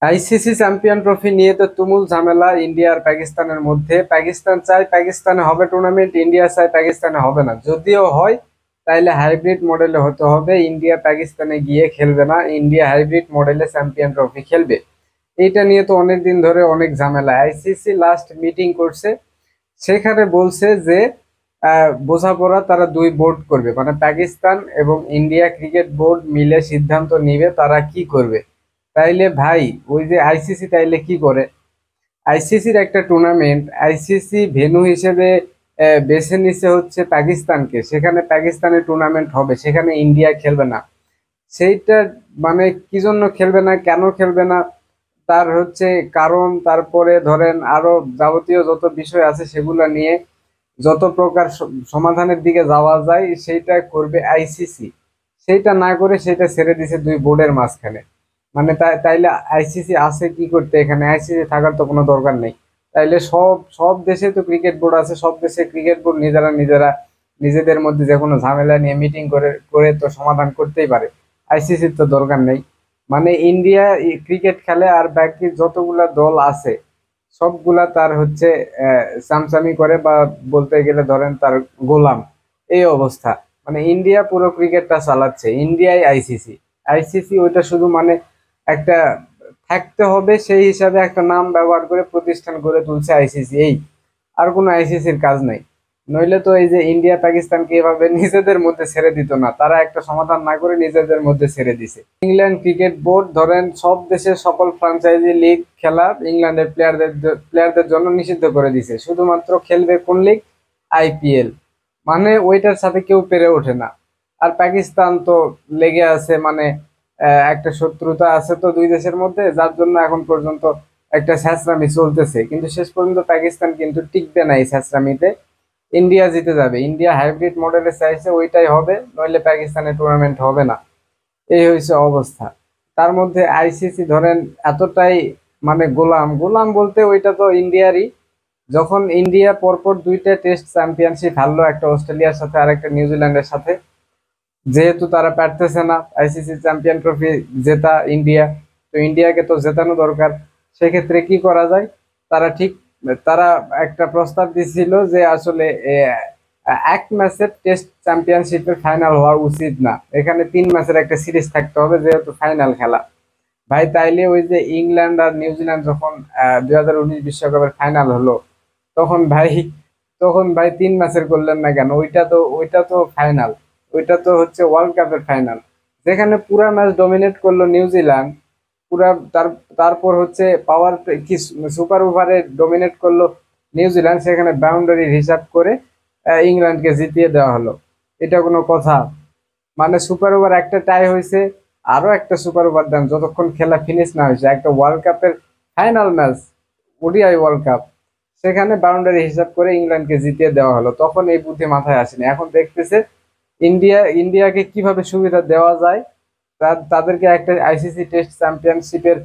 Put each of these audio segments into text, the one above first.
ICC champion trophy নিয়ে তো তুমুল ঝামেলা ইন্ডিয়া আর পাকিস্তানের মধ্যে। পাকিস্তান চায় পাকিস্তানে হবে টুর্নামেন্ট, ইন্ডিয়া চায় পাকিস্তানে হবে না। যদিও হয় তাইলে হাইব্রিড মডেলে হতে হবে, ইন্ডিয়া পাকিস্তানে গিয়ে খেলবে না, ইন্ডিয়া হাইব্রিড মডেলে চ্যাম্পিয়ন ট্রফি খেলবে। এইটা নিয়ে তো অনেক দিন ধরে অনেক ঝামেলা। আইসিসি লাস্ট মিটিং করছে, সেখানে বলছে যে বোঝাপড়া তারা দুই বোর্ড করবে, মানে পাকিস্তান এবং ইন্ডিয়া ক্রিকেট বোর্ড মিলে সিদ্ধান্ত নিবে তারা কি করবে। তাইলে ভাই ওই যে আইসিসি তাইলে কি করে, আইসিসির একটা টুর্নামেন্ট আইসিসি ভেন্যু হিসেবে বেছে নিছে হচ্ছে পাকিস্তানকে, সেখানে পাকিস্তানের টুর্নামেন্ট হবে, সেখানে ইন্ডিয়া খেলবে না। সেইটা মানে কি জন্য খেলবে না, কেন খেলবে না, তার হচ্ছে কারণ, তারপরে ধরেন আরো যাবতীয় যত বিষয় আছে সেগুলো নিয়ে যত প্রকার সমাধানের দিকে যাওয়া যায় সেইটা করবে আইসিসি। সেইটা না করে সেটা ছেড়ে দিছে দুই বোর্ডের মাঝখানে। মানে তাইলে আইসিসি আছে কি করতে, এখানে আইসিসি থাকার তো কোনো দরকার নেই। তাইলে সব সব দেশে তো ক্রিকেট বোর্ড আছে, সব দেশে ক্রিকেট বোর্ড নিজেরা নিজেরা নিজেদের মধ্যে যে কোনো ঝামেলা নিয়ে মিটিং করে করে তো সমাধান করতেই পারে। আইসিসির তো দরকার নেই। মানে ইন্ডিয়া ক্রিকেট খেলে আর বাকি যতগুলা দল আছে সবগুলা তার হচ্ছে চামচামি করে, বা বলতে গেলে ধরেন তার গোলাম, এই অবস্থা। মানে ইন্ডিয়া পুরো ক্রিকেটটা চালাচ্ছে, ইন্ডিয়াই আইসিসি। আইসিসি ওইটা শুধু মানে একটা থাকতে হবে সেই হিসাবে একটা নাম ব্যবহার করে প্রতিষ্ঠান গড়ে তুলছে আইসিসি, এই আর কোনো আইসিসির কাজ নাই। নইলে তো এই যে ইন্ডিয়া পাকিস্তানকে এভাবে নিজেদের মধ্যে ছেড়ে দিত না, তারা একটা সমাধান না করে নিজেদের মধ্যে ছেড়ে দিছে। ইংল্যান্ড ক্রিকেট বোর্ড ধরেন সব দেশের সকল ফ্রাঞ্চাইজি লিগ খেলা ইংল্যান্ডের প্লেয়ারদের জন্য নিষিদ্ধ করে দিছে, শুধুমাত্র খেলবে কোন লিগ, আইপিএল। মানে ওইটার সাথে কেউ পেরে ওঠে না। আর পাকিস্তান তো লেগে আছে, মানে একটা শত্রুতা আছে তো দুই দেশের মধ্যে, যার জন্য এখন পর্যন্ত একটা ছ্যাঁচড়ামি চলতেছে, কিন্তু শেষ পর্যন্ত পাকিস্তান কিন্তু টিকবে না এই ছ্যাঁচড়ামিতে। ইন্ডিয়া জিতে যাবে, ইন্ডিয়া হাইব্রিড মডেলে চাইছে ওইটাই হবে, নইলে পাকিস্তানের টুর্নামেন্ট হবে না। এই হয়েছে অবস্থা। তার মধ্যে আইসিসি ধরেন এতটাই মানে গোলাম গোলাম বলতে ওইটা তো ইন্ডিয়ারই। যখন ইন্ডিয়া পরপর দুইটা টেস্ট চ্যাম্পিয়নশিপ হারলো, একটা অস্ট্রেলিয়ার সাথে আর একটা নিউজিল্যান্ডের সাথে, যেহেতু তারা পারতেছে না আইসিসি চ্যাম্পিয়ন ট্রফি জেতা ইন্ডিয়া, তো ইন্ডিয়াকে তো জেতানো দরকার। সেক্ষেত্রে কি করা যায়, তারা ঠিক তারা একটা প্রস্তাব দিছিল যে আসলে এক ম্যাচের টেস্ট চ্যাম্পিয়নশিপের ফাইনাল হওয়া উচিত না, এখানে 3 ম্যাচের একটা সিরিজ থাকতে হবে যেহেতু ফাইনাল খেলা। ভাই তাইলে ওই যে ইংল্যান্ড আর নিউজিল্যান্ড যখন 2019 বিশ্বকাপের ফাইনাল হলো, তখন ভাই তখন ভাই 3 ম্যাচের করলেন না কেন? ওইটা তো ফাইনাল, ওইটা তো হচ্ছে ওয়ার্ল্ড কাপের ফাইনাল, যেখানে পুরা ম্যাচ ডমিনেট করলো নিউজিল্যান্ড। পুরা তারপর হচ্ছে পাওয়ার কি সুপার ওভারে ডমিনেট করলো নিউজিল্যান্ড, সেখানে বাউন্ডারির হিসাব করে ইংল্যান্ডকে জিতিয়ে দেওয়া হলো। এটা কোনো কথা? মানে সুপার ওভার একটা টাই হয়েছে, আরো একটা সুপার ওভার দেন যতক্ষণ খেলা ফিনিশ না হয়েছে, একটা ওয়ার্ল্ড কাপের final match, ODI world cup, সেখানে বাউন্ডারি হিসাব করে ইংল্যান্ডকে জিতিয়ে দেওয়া হলো। তখন এই বুদ্ধি মাথায় আসেনি, এখন দেখতেছে ইন্ডিয়াকে কিভাবে সুবিধা দেওয়া যায়, তাদেরকে একটা আইসিসি টেস্ট চ্যাম্পিয়নশিপের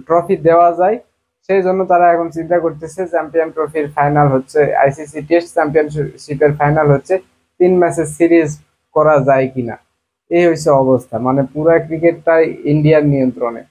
ট্রফি দেওয়া যায়। সেই জন্য তারা এখন চিন্তা করতেছে চ্যাম্পিয়ন ট্রফির ফাইনাল হচ্ছে, আইসিসি টেস্ট চ্যাম্পিয়নশিপের ফাইনাল হচ্ছে 3 ম্যাচের সিরিজ করা যায় কিনা। এই হচ্ছে অবস্থা, মানে পুরা ক্রিকেটটাই ইন্ডিয়ার নিয়ন্ত্রণে।